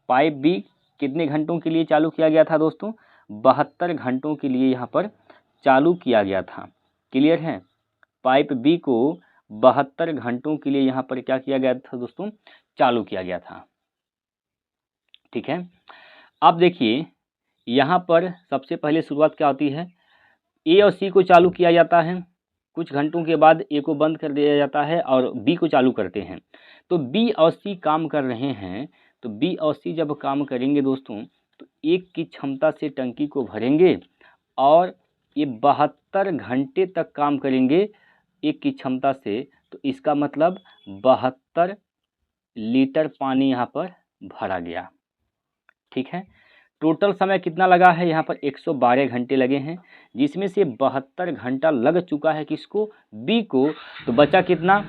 A: पाइप बी कितने घंटों के लिए चालू किया गया था दोस्तों? 72 घंटों के लिए यहाँ पर चालू किया गया था। क्लियर है? पाइप बी को 72 घंटों के लिए यहाँ पर क्या किया गया था दोस्तों? चालू किया गया था। ठीक है, अब देखिए यहाँ पर सबसे पहले शुरुआत क्या होती है? ए और सी को चालू किया जाता है, कुछ घंटों के बाद ए को बंद कर दिया जाता है और बी को चालू करते हैं। तो बी और सी काम कर रहे हैं, तो बी और सी जब काम करेंगे दोस्तों तो एक की क्षमता से टंकी को भरेंगे और ये 72 घंटे तक काम करेंगे एक की क्षमता से। तो इसका मतलब 72 लीटर पानी यहाँ पर भरा गया। ठीक है, टोटल समय कितना लगा है? यहाँ पर 112 घंटे लगे हैं, जिसमें से 72 घंटा लग चुका है किसको? बी को। तो बचा कितना?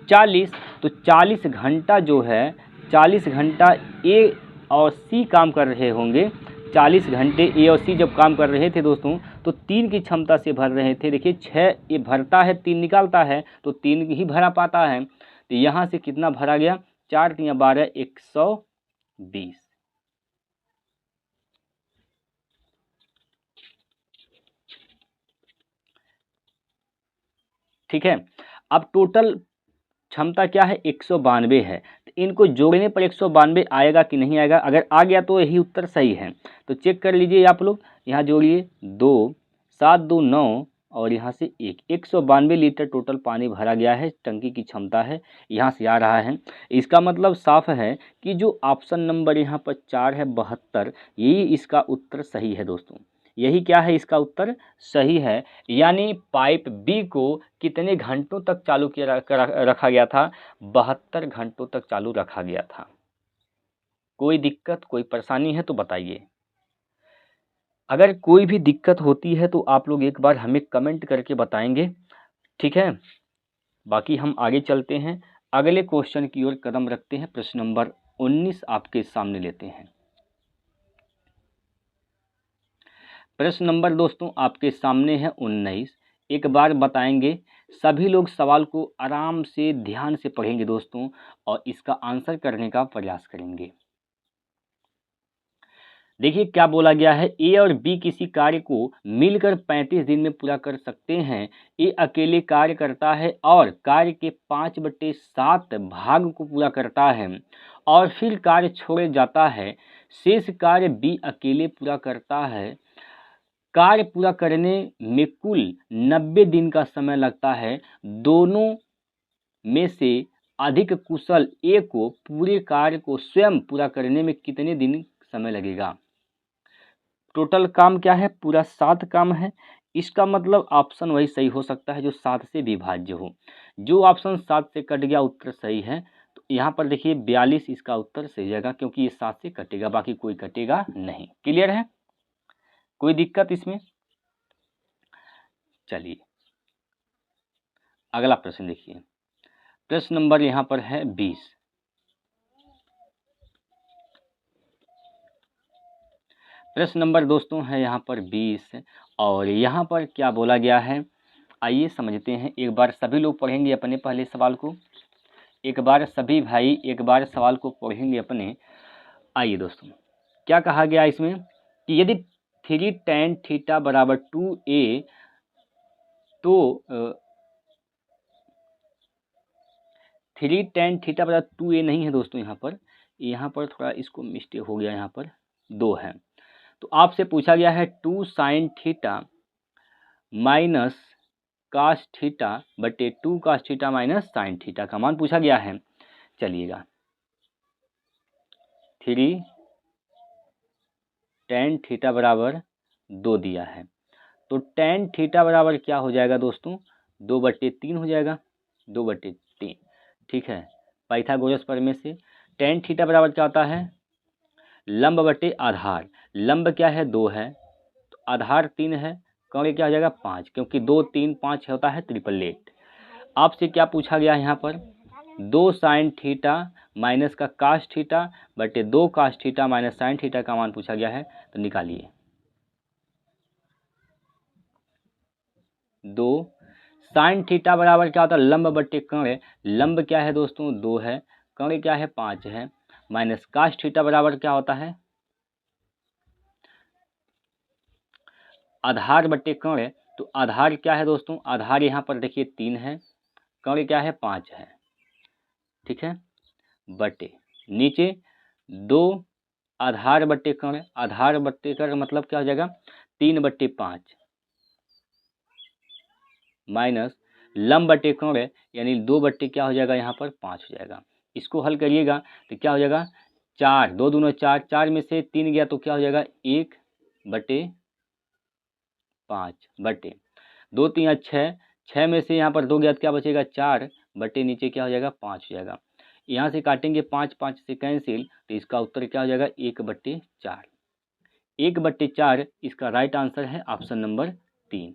A: 40। तो 40 घंटा जो है, 40 घंटा ए और सी काम कर रहे होंगे। 40 घंटे ए और सी जब काम कर रहे थे दोस्तों तो 3 की क्षमता से भर रहे थे। देखिए 6 ये भरता है, 3 निकालता है, तो 3 ही भरा पाता है। तो यहाँ से कितना भरा गया? 4 3 12, 120। ठीक है, अब टोटल क्षमता क्या है? 192 है। तो इनको जोड़ने पर 192 आएगा कि नहीं आएगा? अगर आ गया तो यही उत्तर सही है। तो चेक कर लीजिए आप लोग, यहाँ जोड़िए 2 7 2 9 और यहाँ से 192 लीटर टोटल पानी भरा गया है, टंकी की क्षमता है, यहाँ से आ रहा है। इसका मतलब साफ है कि जो ऑप्शन नंबर यहाँ पर 4 है 72, यही इसका उत्तर सही है दोस्तों। यही क्या है, इसका उत्तर सही है। यानी पाइप बी को कितने घंटों तक चालू किया रखा गया था, 72 घंटों तक चालू रखा गया था। कोई दिक्कत, कोई परेशानी है तो बताइए। अगर कोई भी दिक्कत होती है तो आप लोग एक बार हमें कमेंट करके बताएंगे, ठीक है। बाकी हम आगे चलते हैं, अगले क्वेश्चन की ओर कदम रखते हैं। प्रश्न नंबर 19 आपके सामने लेते हैं। प्रश्न नंबर दोस्तों आपके सामने है 19। एक बार बताएंगे, सभी लोग सवाल को आराम से ध्यान से पढ़ेंगे दोस्तों, और इसका आंसर करने का प्रयास करेंगे। देखिए क्या बोला गया है, ए और बी किसी कार्य को मिलकर 35 दिन में पूरा कर सकते हैं। ए अकेले कार्य करता है और कार्य के 5/7 भाग को पूरा करता है और फिर कार्य छोड़ जाता है। शेष कार्य बी अकेले पूरा करता है। कार्य पूरा करने में कुल 90 दिन का समय लगता है। दोनों में से अधिक कुशल ए को पूरे कार्य को स्वयं पूरा करने में कितने दिन समय लगेगा। टोटल काम क्या है, पूरा 7 काम है। इसका मतलब ऑप्शन वही सही हो सकता है जो 7 से विभाज्य हो। जो ऑप्शन 7 से कट गया उत्तर सही है। तो यहाँ पर देखिए 42 इसका उत्तर सही जाएगा, क्योंकि ये 7 से कटेगा, बाकी कोई कटेगा नहीं। क्लियर है, कोई दिक्कत इसमें। चलिए अगला प्रश्न देखिए। प्रश्न नंबर यहाँ पर है 20। प्रश्न नंबर दोस्तों है यहाँ पर 20, और यहाँ पर क्या बोला गया है, आइए समझते हैं। एक बार सभी लोग पढ़ेंगे अपने पहले सवाल को, एक बार सभी भाई एक बार सवाल को पढ़ेंगे अपने। आइए दोस्तों, क्या कहा गया इसमें कि यदि 3 tan थीटा बराबर 2a, तो 3 tan थीटा बराबर 2a नहीं है दोस्तों, यहाँ पर थोड़ा इसको मिस्टेक हो गया, यहाँ पर 2 है। तो आपसे पूछा गया है 2 sin theta minus cos theta बटे 2 cos theta minus sine theta का मान पूछा गया है। चलिएगा 3 tan थीटा बराबर 2 दिया है, तो tan थीटा बराबर क्या हो जाएगा दोस्तों, 2/3 हो जाएगा, 2/3। ठीक है, पाइथागोरस प्रमेय से tan थीटा बराबर क्या होता है, लंब बटे आधार। लंब क्या है, 2 है, तो आधार 3 है, कौन क्या हो जाएगा 5, क्योंकि 2 3 5 होता है 888। आपसे क्या पूछा गया यहाँ पर, 2 साइन थीटा माइनस का कास थीटा बटे 2 cos theta minus sine theta का मान पूछा गया है। तो निकालिए, 2 साइन थीटा बराबर क्या होता है, लंब बटे कर्ण। लंब क्या है दोस्तों, 2 है, कर्ण क्या है 5 है, माइनस कास थीटा बराबर क्या होता है, आधार बटे कर्ण। तो आधार क्या है दोस्तों, आधार यहाँ पर देखिए 3 है, कर्ण क्या है 5 है, ठीक है, बटे नीचे 2 आधार बटे कर्ण। आधार बटे कर्ण मतलब क्या हो जाएगा, 3/5 माइनस लंब बटे कर्ण, यानी 2 बट्टे क्या हो जाएगा, यहाँ पर 5 हो जाएगा। इसको हल करिएगा तो क्या हो जाएगा, 4 2 दूना 4, 4 में से 3 गया तो क्या हो जाएगा 1/5 बटे 2 3 6, 6 में से यहाँ पर 2 गया तो क्या बचेगा 4 बटे नीचे क्या हो जाएगा 5 हो जाएगा। यहाँ से काटेंगे 5 5 से कैंसिल, तो इसका उत्तर क्या हो जाएगा 1/4। 1/4 इसका राइट आंसर है ऑप्शन नंबर 3।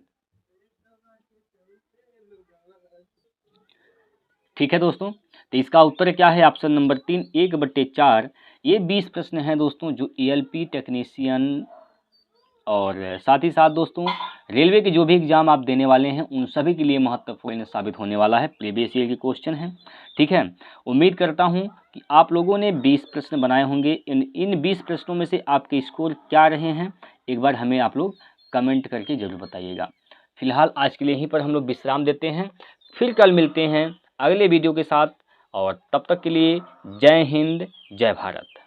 A: ठीक है दोस्तों, तो इसका उत्तर क्या है ऑप्शन नंबर 3, 1/4। ये 20 प्रश्न हैं दोस्तों जो ELP टेक्नीशियन और साथ ही साथ दोस्तों रेलवे के जो भी एग्ज़ाम आप देने वाले हैं उन सभी के लिए महत्वपूर्ण साबित होने वाला है। प्रीवियस ईयर के क्वेश्चन हैं, ठीक है। उम्मीद करता हूं कि आप लोगों ने 20 प्रश्न बनाए होंगे। इन 20 प्रश्नों में से आपके स्कोर क्या रहे हैं, एक बार हमें आप लोग कमेंट करके ज़रूर बताइएगा। फिलहाल आज के लिए यहीं पर हम लोग विश्राम देते हैं, फिर कल मिलते हैं अगले वीडियो के साथ, और तब तक के लिए जय हिंद जय भारत।